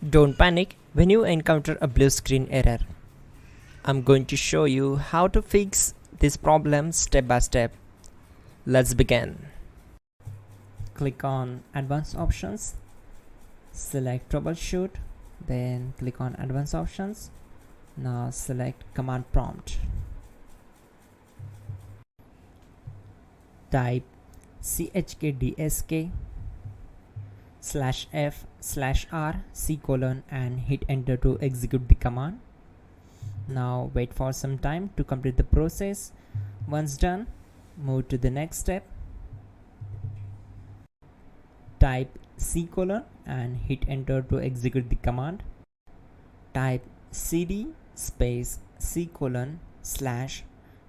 Don't panic when you encounter a blue screen error. I'm going to show you how to fix this problem step by step. Let's begin. Click on Advanced Options, select Troubleshoot, then click on Advanced Options. Now select Command Prompt. Type chkdsk/f/r/c: and hit enter to execute the command. Now wait for some time to complete the process. Once done, move to the next step. Type c: and hit enter to execute the command. Type cd space c: /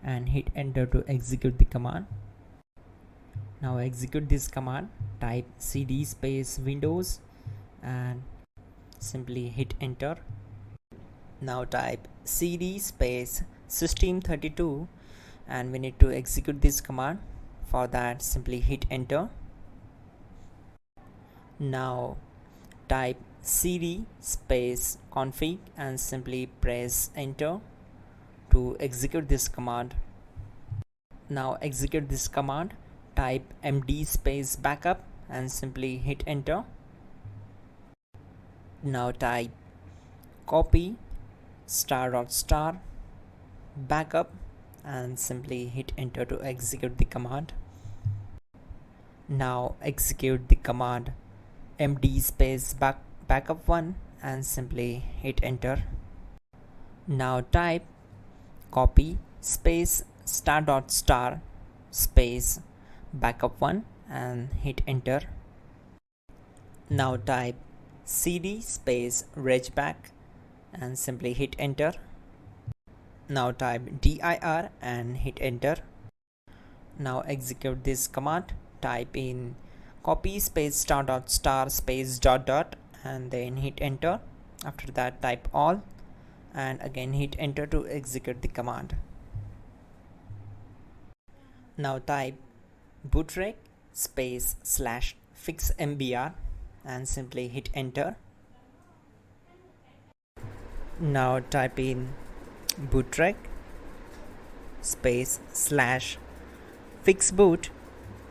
and hit enter to execute the command. Now execute this command. Type cd space Windows and simply hit enter. Now type cd space system32 and we need to execute this command. For that, simply hit enter. Now type cd space config and simply press enter to execute this command. Now execute this command. Type md space backup and simply hit enter. Now type copy *** backup and simply hit enter to execute the command. Now execute the command md space backup1 and simply hit enter. Now type copy space ** space backup1 and hit enter. Now type cd space regback and simply hit enter. Now type dir and hit enter. Now execute this command. Type in copy space ** space ... and then hit enter. After that, type all and again hit enter to execute the command. Now type bootrec space /fixmbr and simply hit enter. Now type in bootrec space /fixboot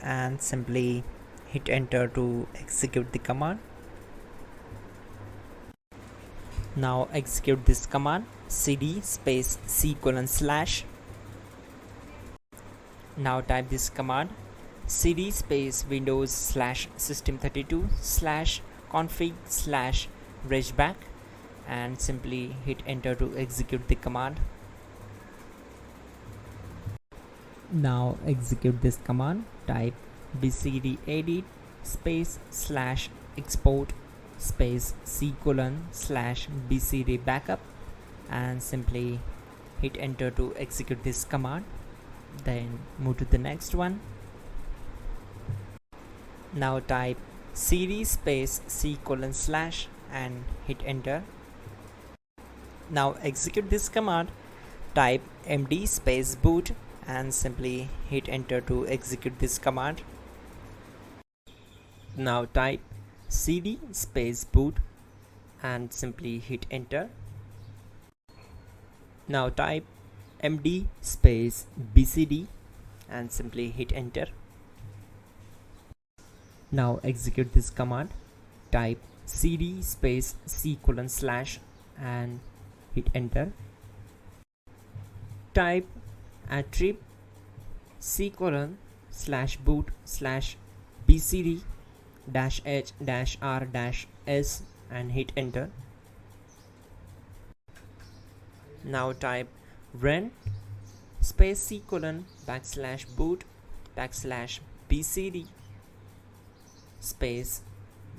and simply hit enter to execute the command. Now execute this command cd space c:/. Now type this command cd space Windows /system32 /config /regback and simply hit enter to execute the command. Now execute this command. Type bcd edit space /export space c:/ bcd backup and simply hit enter to execute this command. Then move to the next one. Now type cd space c:/ and hit enter. Now execute this command. Type md space boot and simply hit enter to execute this command. Now type cd space boot and simply hit enter. Now type md space bcd and simply hit enter. Now execute this command. Type cd space c:/ and hit enter. Type attrib c:/boot /bcd -h-r-s and hit enter. Now type run space c:/ \boot \bcd space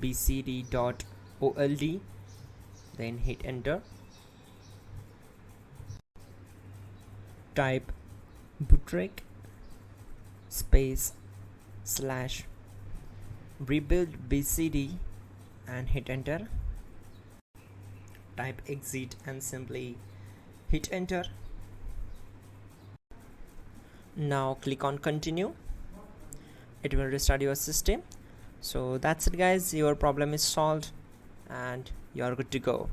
bcd.old, then hit enter. Type bootrec space /rebuild bcd and hit enter. Type exit and simply hit enter. Now click on continue. It will restart your system. So that's it guys, your problem is solved. and you're good to go.